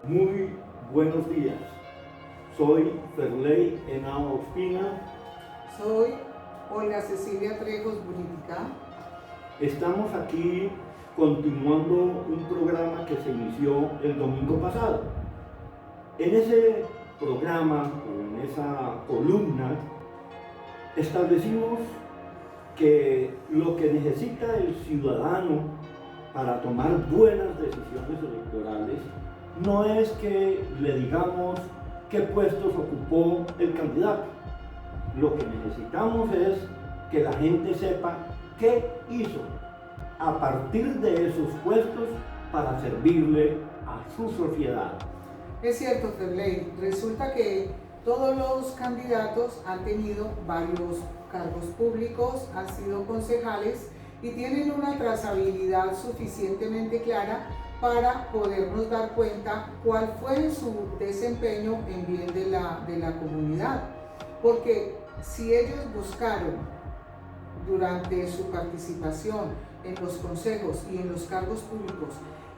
Muy buenos días. Soy Ferley Henao Ospina. Soy Olga Cecilia Trejos Buritica. Estamos aquí continuando un programa que se inició el domingo pasado. En ese programa o en esa columna establecimos que lo que necesita el ciudadano para tomar buenas decisiones electorales no es que le digamos qué puestos ocupó el candidato. Lo que necesitamos es que la gente sepa qué hizo a partir de esos puestos para servirle a su sociedad. Es cierto, Ferley, resulta que todos los candidatos han tenido varios cargos públicos, han sido concejales y tienen una trazabilidad suficientemente clara para podernos dar cuenta cuál fue su desempeño en bien de la comunidad. Porque si ellos buscaron durante su participación en los consejos y en los cargos públicos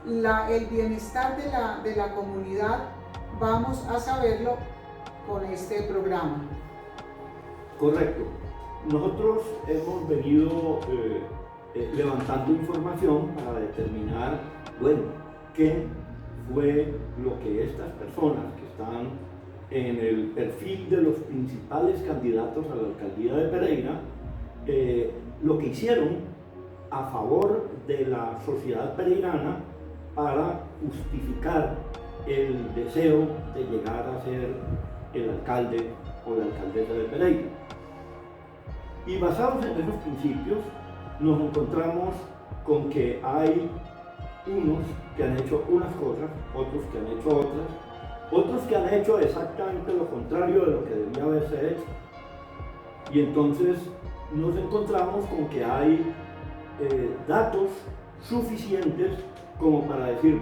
el bienestar de la comunidad, vamos a saberlo con este programa. Correcto. Nosotros hemos venido levantando información para determinar, qué fue lo que estas personas que están en el perfil de los principales candidatos a la alcaldía de Pereira, lo que hicieron a favor de la sociedad pereirana para justificar el deseo de llegar a ser el alcalde o la alcaldesa de Pereira. Y basados en esos principios, nos encontramos con que hay unos que han hecho unas cosas, otros que han hecho otras, otros que han hecho exactamente lo contrario de lo que debía haberse hecho. Y entonces nos encontramos con que hay datos suficientes como para decir,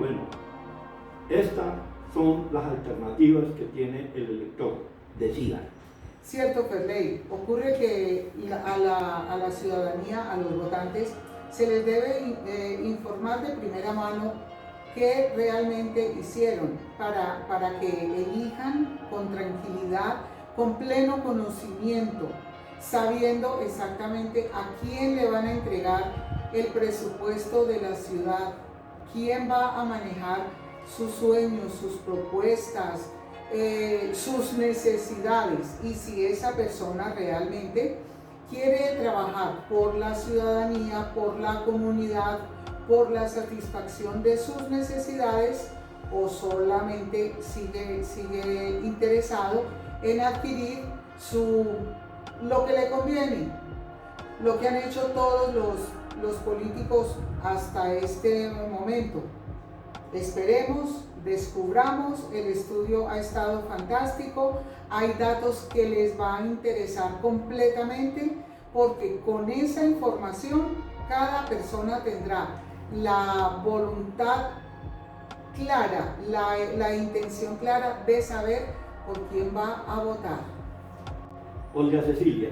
estas son las alternativas que tiene el elector, decidan. Cierto, Ferley, ocurre que a la ciudadanía, a los votantes, se les debe informar de primera mano qué realmente hicieron para que elijan con tranquilidad, con pleno conocimiento, sabiendo exactamente a quién le van a entregar el presupuesto de la ciudad, quién va a manejar sus sueños, sus propuestas, sus necesidades, y si esa persona realmente quiere trabajar por la ciudadanía, por la comunidad, por la satisfacción de sus necesidades, o solamente sigue interesado en adquirir lo que le conviene, lo que han hecho todos los políticos hasta este momento. Esperemos, descubramos, el estudio ha estado fantástico, hay datos que les va a interesar completamente, porque con esa información cada persona tendrá la voluntad clara, la intención clara de saber por quién va a votar. Olga Cecilia,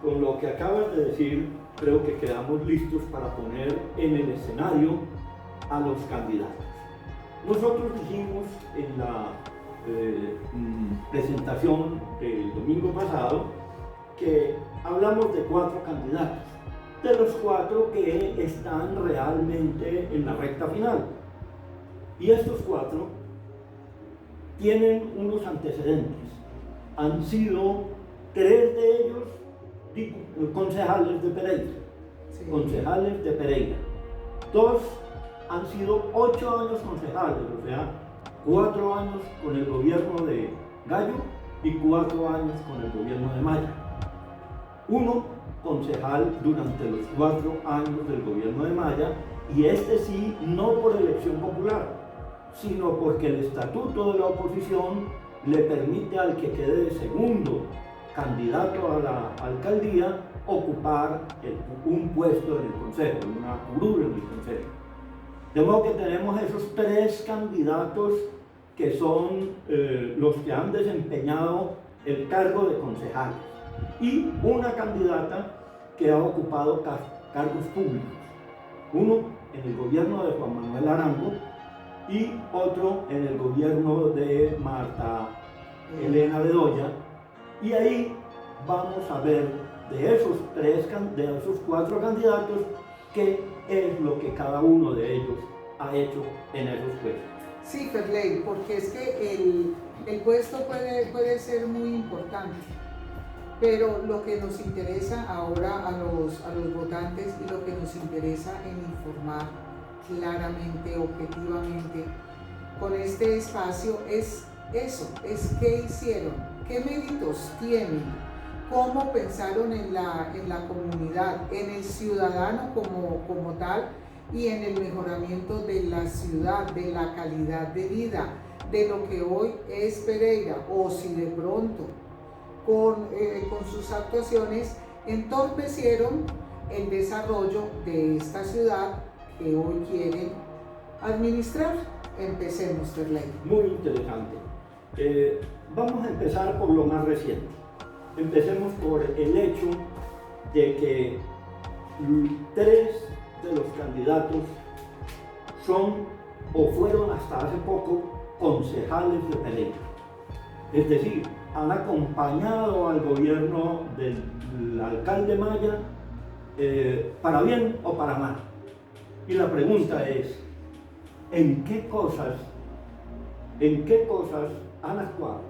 con lo que acabas de decir, creo que quedamos listos para poner en el escenario a los candidatos. Nosotros dijimos en la presentación del domingo pasado que hablamos de 4 candidatos, de los 4 que están realmente en la recta final. Y estos 4 tienen unos antecedentes. Han sido 3 de ellos concejales de Pereira. Sí. Concejales de Pereira. 2 han sido 8 años concejales, o sea, 4 años con el gobierno de Gallo y 4 años con el gobierno de Maya. 1 concejal durante los 4 años del gobierno de Maya, y este sí, no por elección popular, sino porque el estatuto de la oposición le permite al que quede de segundo candidato a la alcaldía ocupar un puesto en el consejo, una curul en el consejo. De modo que tenemos esos 3 candidatos que son los que han desempeñado el cargo de concejales, y una candidata que ha ocupado cargos públicos. Uno en el gobierno de Juan Manuel Arango, y otro en el gobierno de Marta Elena Bedoya, y ahí vamos a ver de esos 4 candidatos qué es lo que cada uno de ellos ha hecho en esos puestos. Sí, Ferley, porque es que el puesto puede ser muy importante, pero lo que nos interesa ahora a los votantes y lo que nos interesa en informar claramente, objetivamente, con este espacio es eso, es qué hicieron, qué méritos tienen, cómo pensaron en la comunidad, en el ciudadano como tal y en el mejoramiento de la ciudad, de la calidad de vida, de lo que hoy es Pereira, o si de pronto con sus actuaciones entorpecieron el desarrollo de esta ciudad que hoy quieren administrar. Empecemos, Ferley. Muy interesante. Vamos a empezar por lo más reciente. Empecemos por el hecho de que 3 de los candidatos son o fueron hasta hace poco concejales de Pereira. Es decir, han acompañado al gobierno del alcalde Maya para bien o para mal. Y la pregunta es, ¿en qué cosas han actuado?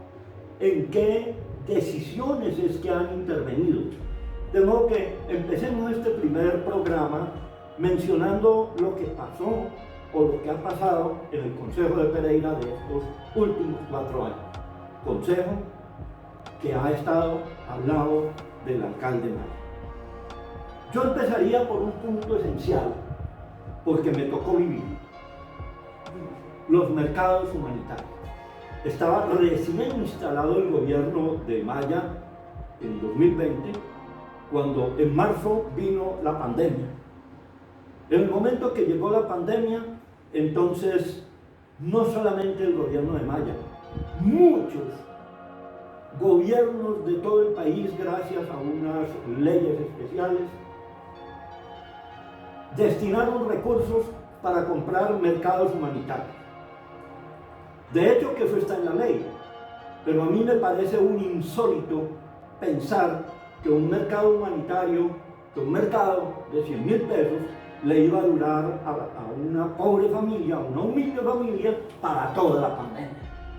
¿En qué decisiones es que han intervenido? De modo que empecemos este primer programa mencionando lo que pasó o lo que ha pasado en el Consejo de Pereira de estos últimos 4 años. Consejo que ha estado al lado del alcalde Maya. Yo empezaría por un punto esencial, porque me tocó vivir. Los mercados humanitarios. Estaba recién instalado el gobierno de Maya en 2020, cuando en marzo vino la pandemia. En el momento que llegó la pandemia, entonces no solamente el gobierno de Maya, muchos gobiernos de todo el país, gracias a unas leyes especiales, destinaron recursos para comprar mercados humanitarios. De hecho que eso está en la ley, pero a mí me parece un insólito pensar que un mercado humanitario, que un mercado de 100.000 pesos le iba a durar a una pobre familia, a una humilde familia para toda la pandemia.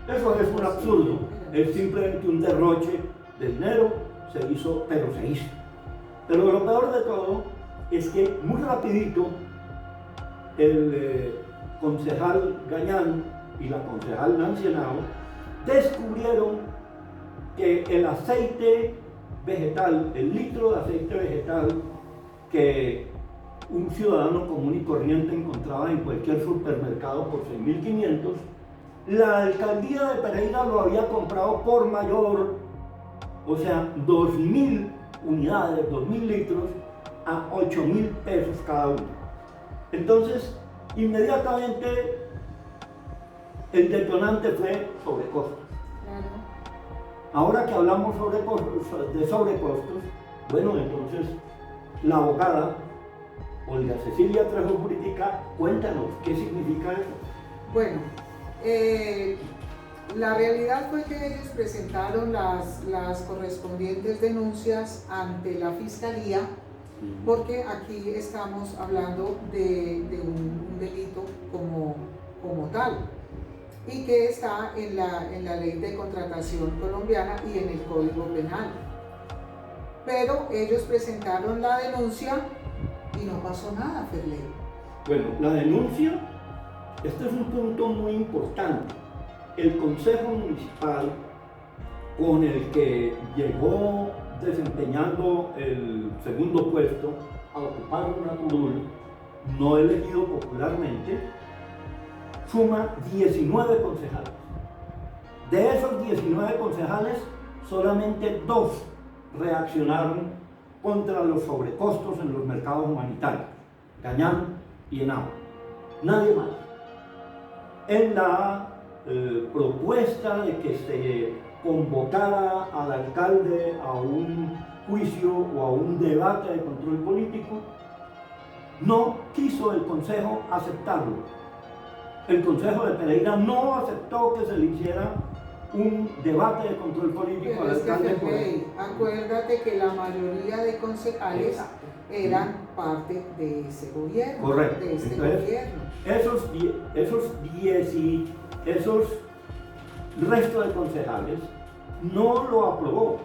Eso es un absurdo, es simplemente un derroche de dinero, se hizo, pero se hizo. Pero lo peor de todo es que muy rapidito el concejal Gañán y la concejal Nancy Henao descubrieron que el aceite vegetal, el litro de aceite vegetal que un ciudadano común y corriente encontraba en cualquier supermercado por 6.500, la alcaldía de Pereira lo había comprado por mayor, o sea, 2.000 unidades, 2.000 litros a 8.000 pesos cada uno. Entonces, inmediatamente el detonante fue sobrecostos. Ahora que hablamos de sobrecostos, bueno, entonces la abogada Olga Cecilia Trejo Jurídica, cuéntanos, ¿qué significa eso? Bueno, la realidad fue que ellos presentaron las correspondientes denuncias ante la Fiscalía, porque aquí estamos hablando de un delito como tal, y que está en la ley de contratación colombiana y en el Código Penal. Pero ellos presentaron la denuncia y no pasó nada, Ferley. Bueno, la denuncia, este es un punto muy importante. El Consejo Municipal, con el que llegó desempeñando el segundo puesto a ocupar una curul, no elegido popularmente, suma 19 concejales. De esos 19 concejales, solamente 2 reaccionaron contra los sobrecostos en los mercados humanitarios, Gañán y Henao. Nadie más. En la propuesta de que se convocara al alcalde a un juicio o a un debate de control político, no quiso el Consejo aceptarlo. el Consejo de Pereira no aceptó que se le hiciera un debate de control político Pero al es que, alcalde. Ferley, acuérdate que la mayoría de concejales Exacto. eran parte de ese gobierno, Correcto. de este Entonces, gobierno. esos restos de concejales no lo aprobó.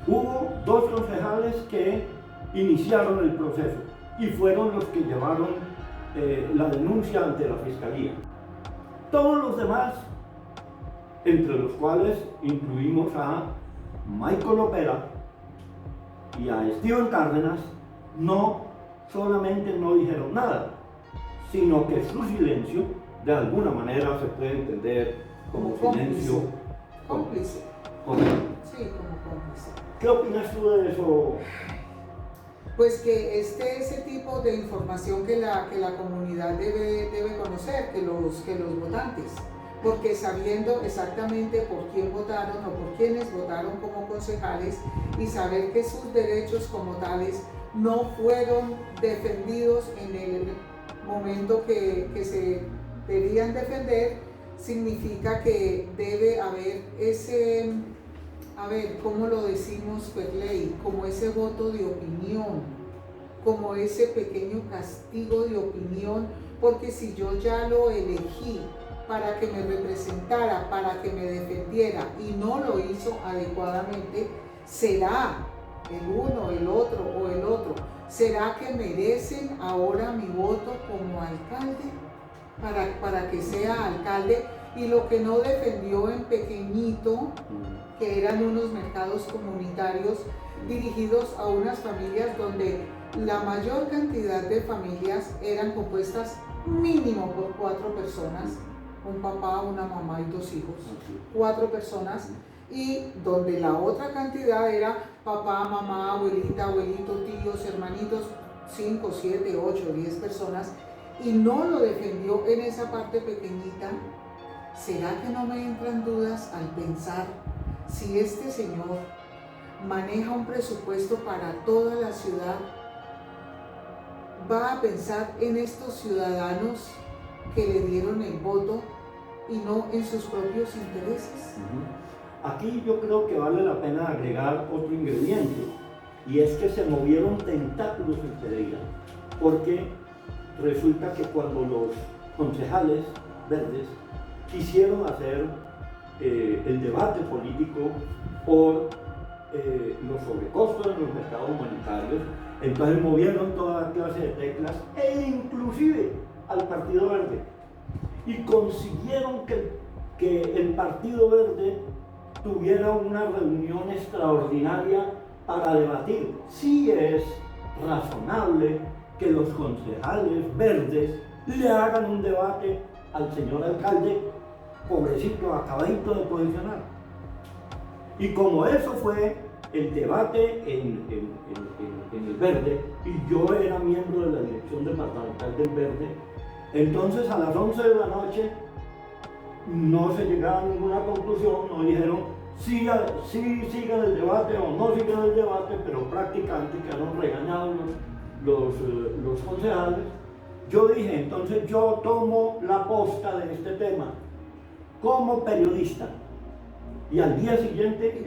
Hubo 2 concejales que iniciaron el proceso y fueron los que llevaron la denuncia ante la fiscalía. Todos los demás, entre los cuales incluimos a Michael Opera y a Steven Cárdenas, no solamente no dijeron nada, sino que su silencio de alguna manera se puede entender como silencio cómplice. Correcto. Sí, como cómplice. ¿Qué opinas tú de eso? Pues que ese tipo de información que la comunidad debe conocer, que los votantes, porque sabiendo exactamente por quién votaron o por quiénes votaron como concejales y saber que sus derechos como tales no fueron defendidos en el momento que se debían defender, significa que debe haber ese, a ver, ¿cómo lo decimos, Ferley? Como ese voto de opinión, como ese pequeño castigo de opinión, porque si yo ya lo elegí para que me representara, para que me defendiera y no lo hizo adecuadamente, ¿será el uno, el otro o el otro? ¿Será que merecen ahora mi voto como alcalde para que sea alcalde? Y lo que no defendió en pequeñito, que eran unos mercados comunitarios dirigidos a unas familias donde la mayor cantidad de familias eran compuestas mínimo por 4 personas, un papá, una mamá y 2 hijos, 4 personas, y donde la otra cantidad era papá, mamá, abuelita, abuelito, tíos, hermanitos, 5, 7, 8, 10 personas, y no lo defendió en esa parte pequeñita. ¿Será que no me entran dudas al pensar si este señor maneja un presupuesto para toda la ciudad? ¿Va a pensar en estos ciudadanos que le dieron el voto y no en sus propios intereses? Aquí yo creo que vale la pena agregar otro ingrediente, y es que se movieron tentáculos en Pereira, porque resulta que cuando los concejales verdes quisieron hacer el debate político por los sobrecostos en los mercados humanitarios, entonces movieron toda clase de teclas e inclusive al Partido Verde, y consiguieron que el Partido Verde tuviera una reunión extraordinaria para debatir si es razonable que los concejales verdes le hagan un debate al señor alcalde, pobrecito, acabadito de posicionar. Y como eso fue el debate en el Verde, y yo era miembro de la dirección departamental del Verde, entonces a las 11 de la noche no se llegaba a ninguna conclusión, no dijeron si sigan el debate o no sigan el debate, pero prácticamente quedaron regañados los concejales. Yo dije, entonces yo tomo la posta de este tema como periodista, y al día siguiente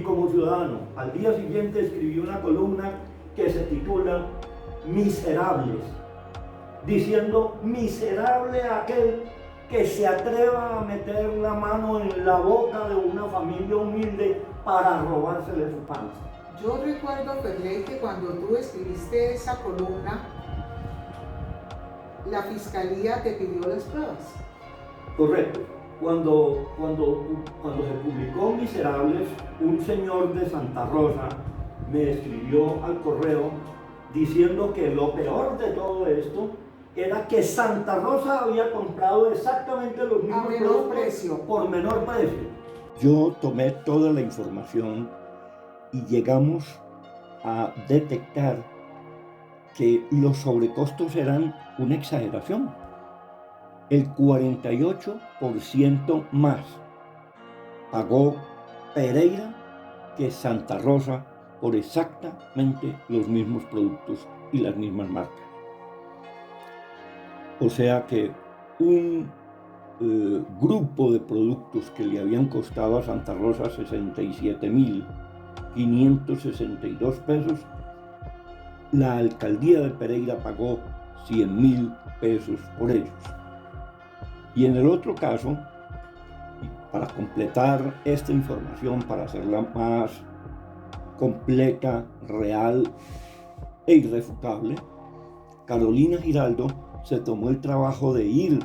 como ciudadano, al día siguiente escribí una columna que se titula Miserables, diciendo: miserable aquel que se atreva a meter la mano en la boca de una familia humilde para robársele su pan. Yo recuerdo, Ferley, que cuando tú escribiste esa columna, la fiscalía te pidió las pruebas. Correcto. Cuando se publicó Miserables, un señor de Santa Rosa me escribió al correo diciendo que lo peor de todo esto era que Santa Rosa había comprado exactamente los mismos productos por menor precio. Yo tomé toda la información y llegamos a detectar que los sobrecostos eran una exageración. El 48% más pagó Pereira que Santa Rosa por exactamente los mismos productos y las mismas marcas. O sea que un grupo de productos que le habían costado a Santa Rosa 67.562 pesos, la alcaldía de Pereira pagó 100.000 pesos por ellos. Y en el otro caso, para completar esta información, para hacerla más completa, real e irrefutable, Carolina Giraldo se tomó el trabajo de ir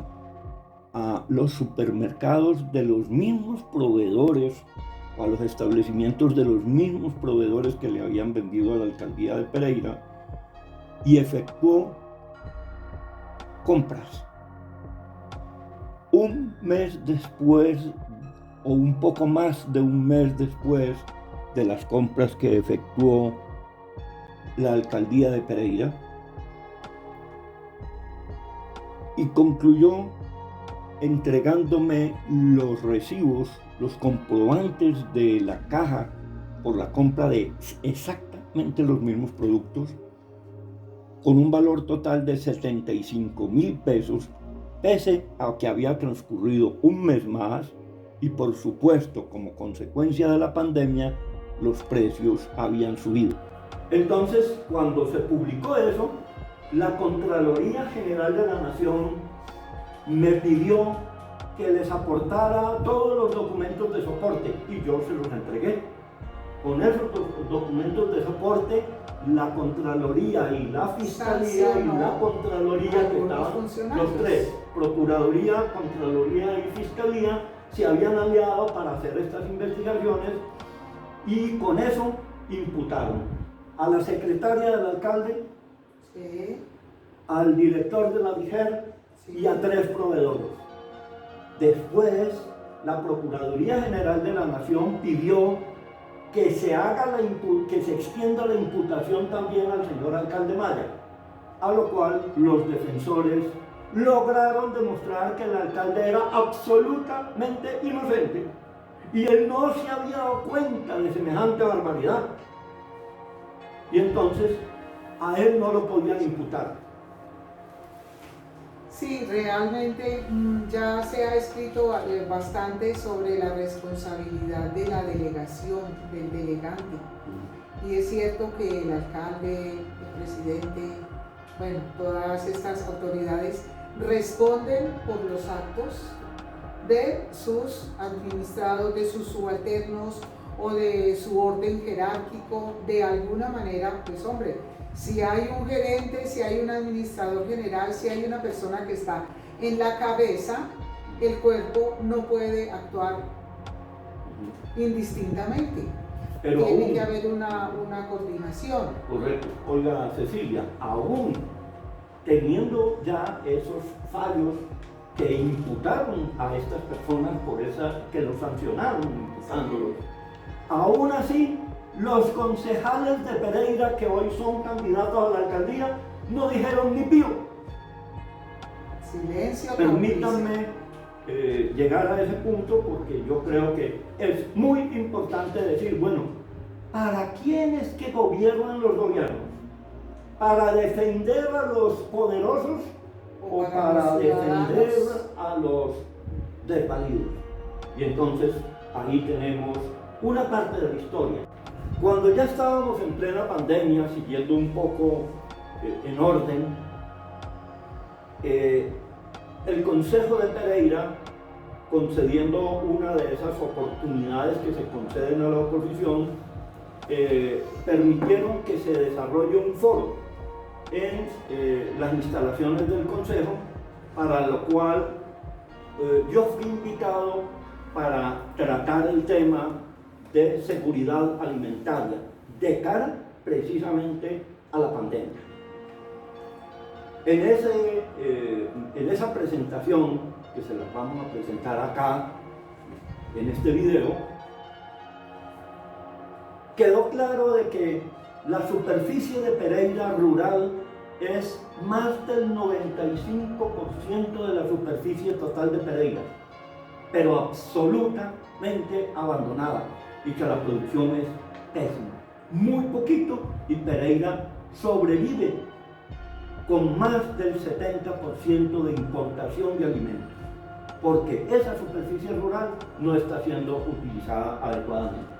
a los supermercados de los mismos proveedores o a los establecimientos de los mismos proveedores que le habían vendido a la alcaldía de Pereira y efectuó compras. Un mes después o un poco más de un mes después de las compras que efectuó la alcaldía de Pereira, y concluyó entregándome los recibos, los comprobantes de la caja por la compra de exactamente los mismos productos, con un valor total de 75.000 pesos, pese a que había transcurrido un mes más y, por supuesto, como consecuencia de la pandemia, los precios habían subido. Entonces, cuando se publicó eso, la Contraloría General de la Nación me pidió que les aportara todos los documentos de soporte y yo se los entregué. Con esos documentos de soporte, la Contraloría y la Fiscalía y la Contraloría, que estaban los tres, Procuraduría, Contraloría y Fiscalía, se habían aliado para hacer estas investigaciones y con eso imputaron a la secretaria del alcalde, sí, al director de la DIGER, sí, y a 3 proveedores. Después, la Procuraduría General de la Nación pidió que se extienda la imputación también al señor alcalde Maya, a lo cual los defensores lograron demostrar que el alcalde era absolutamente inocente y él no se había dado cuenta de semejante barbaridad. Y entonces a él no lo podían imputar. Sí, realmente ya se ha escrito bastante sobre la responsabilidad de la delegación, del delegante. Y es cierto que el alcalde, el presidente, bueno, todas estas autoridades responden por los actos de sus administrados, de sus subalternos o de su orden jerárquico. De alguna manera, pues hombre, si hay un gerente, si hay un administrador general, si hay una persona que está en la cabeza, el cuerpo no puede actuar indistintamente. Pero tiene que haber una coordinación. Correcto. Oiga, Cecilia, aún teniendo ya esos fallos que imputaron a estas personas por que los sancionaron imputándolos, aún así los concejales de Pereira que hoy son candidatos a la alcaldía no dijeron ni pío. Silencio. Permítanme llegar a ese punto porque yo creo que es muy importante decir, bueno, ¿para quién es que gobiernan los gobiernos? ¿Para defender a los poderosos o para defender a los desvalidos? Y entonces ahí tenemos una parte de la historia. Cuando ya estábamos en plena pandemia, siguiendo un poco en orden, el Consejo de Pereira, concediendo una de esas oportunidades que se conceden a la oposición, permitieron que se desarrolle un foro en las instalaciones del Consejo, para lo cual yo fui invitado para tratar el tema de seguridad alimentaria de cara precisamente a la pandemia. En esa presentación, que se las vamos a presentar acá en este video, quedó claro de que la superficie de Pereira rural es más del 95% de la superficie total de Pereira, pero absolutamente abandonada, y que la producción es pésima. Muy poquito y Pereira sobrevive con más del 70% de importación de alimentos, porque esa superficie rural no está siendo utilizada adecuadamente.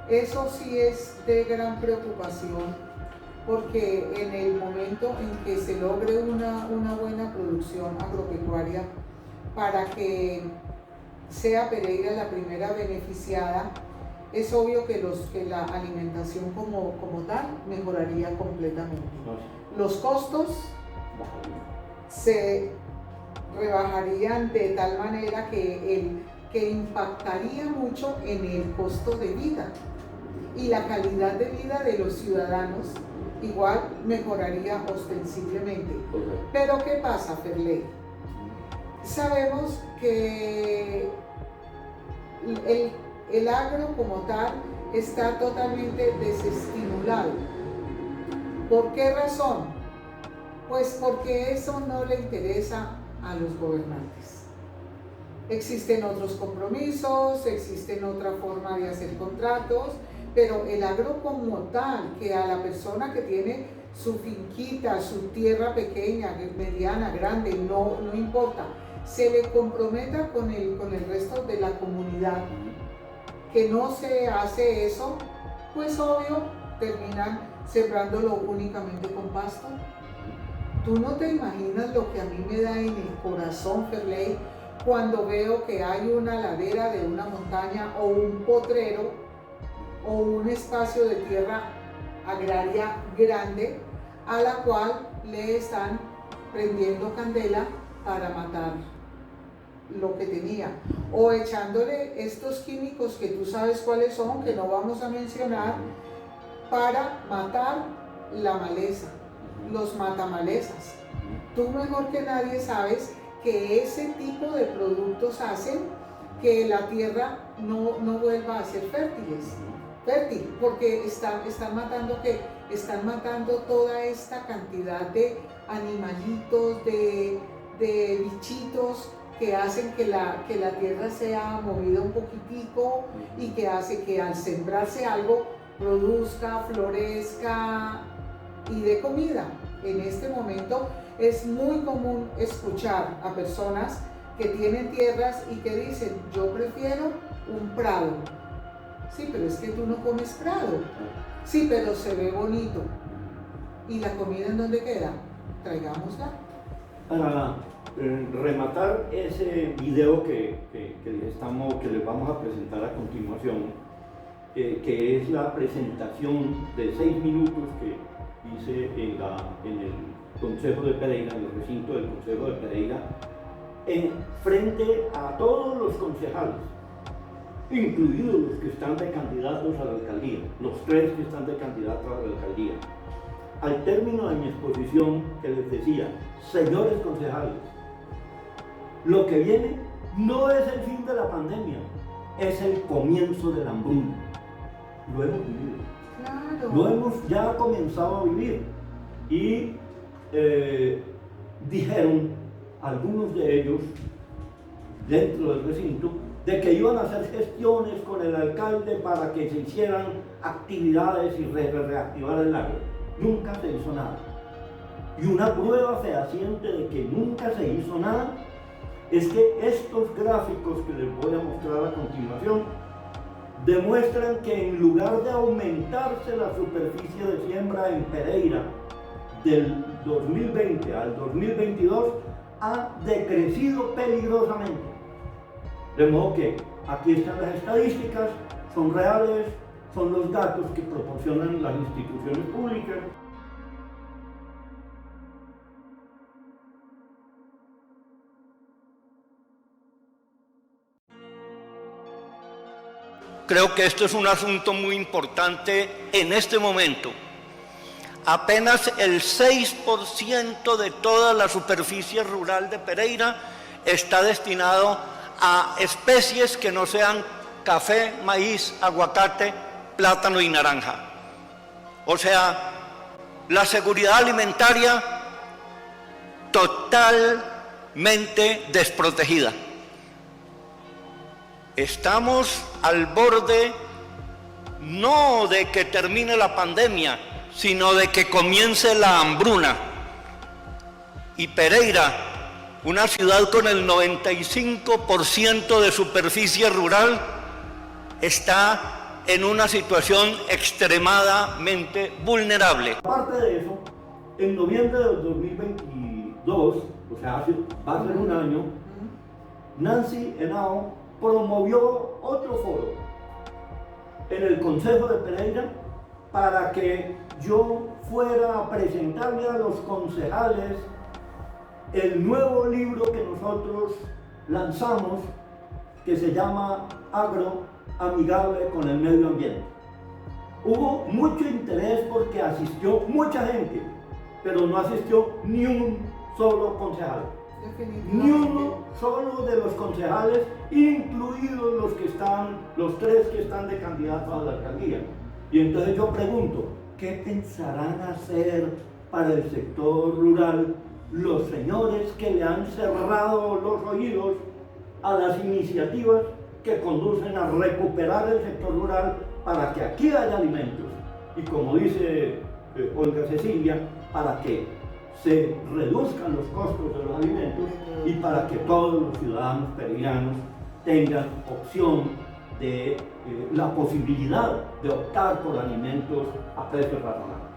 Eso sí es de gran preocupación, porque en el momento en que se logre una buena producción agropecuaria, para que sea Pereira la primera beneficiada, es obvio que la alimentación como tal mejoraría completamente. Los costos se rebajarían de tal manera que impactaría mucho en el costo de vida, y la calidad de vida de los ciudadanos igual mejoraría ostensiblemente. Pero ¿qué pasa, Ferley? Sabemos que el agro como tal está totalmente desestimulado. ¿Por qué razón? Pues porque eso no le interesa a los gobernantes. Existen otros compromisos, existen otra forma de hacer contratos, pero el agro como tal, que a la persona que tiene su finquita, su tierra pequeña, mediana, grande, no importa, se le comprometa con el resto de la comunidad, que no se hace eso, pues obvio terminan sembrándolo únicamente con pasto. Tú no te imaginas lo que a mí me da en el corazón, Ferley, cuando veo que hay una ladera de una montaña o un potrero o un espacio de tierra agraria grande a la cual le están prendiendo candela para matar lo que tenía, o echándole estos químicos que tú sabes cuáles son, que no vamos a mencionar, para matar la maleza, los matamalezas. Tú mejor que nadie sabes que ese tipo de productos hacen que la tierra no vuelva a ser fértil, porque están matando toda esta cantidad de animalitos, de bichitos que hacen que la tierra sea movida un poquitico, y que hace que al sembrarse algo produzca, florezca y dé comida. En este momento es muy común escuchar a personas que tienen tierras y que dicen: yo prefiero un prado. Sí, pero es que tú no comes prado. Sí, pero se ve bonito. ¿Y la comida en dónde queda? Traigámosla. Para rematar ese video que les vamos a presentar a continuación, que es la presentación de 6 minutos que hice en el Concejo de Pereira, en el recinto del Concejo de Pereira, frente a todos los concejales, incluidos los que están de candidatos a la alcaldía, los 3 que están de candidatos a la alcaldía. Al término de mi exposición, que les decía: señores concejales, lo que viene no es el fin de la pandemia, es el comienzo de la hambruna. Lo hemos vivido. Claro. Lo hemos ya comenzado a vivir. Y dijeron algunos de ellos, dentro del recinto, de que iban a hacer gestiones con el alcalde para que se hicieran actividades y reactivar el agro. Nunca se hizo nada. Y una prueba fehaciente de que nunca se hizo nada es que estos gráficos que les voy a mostrar a continuación demuestran que en lugar de aumentarse la superficie de siembra en Pereira del 2020 al 2022, ha decrecido peligrosamente. De modo que aquí están las estadísticas, son reales, son los datos que proporcionan las instituciones públicas. Creo que esto es un asunto muy importante en este momento. Apenas el 6% de toda la superficie rural de Pereira está destinado a especies que no sean café, maíz, aguacate, plátano y naranja. O sea, la seguridad alimentaria totalmente desprotegida. Estamos al borde no de que termine la pandemia, sino de que comience la hambruna. y Pereira, una ciudad con el 95% de superficie rural, está en una situación extremadamente vulnerable. Aparte de eso, en noviembre del 2022, o sea, va a ser un año, Nancy Henao promovió otro foro en el Consejo de Pereira para que yo fuera a presentarle a los concejales el nuevo libro que nosotros lanzamos, que se llama Agro Amigable con el Medio Ambiente. Hubo mucho interés porque asistió mucha gente, pero no asistió ni un solo concejal. Ni uno solo de los concejales, incluidos los tres que están de candidatos a la alcaldía. Y entonces yo pregunto, ¿qué pensarán hacer para el sector rural los señores que le han cerrado los oídos a las iniciativas que conducen a recuperar el sector rural para que aquí haya alimentos? Y como dice Olga Cecilia, para que se reduzcan los costos de los alimentos y para que todos los ciudadanos pereiranos tengan opción de la posibilidad de optar por alimentos a precios razonables.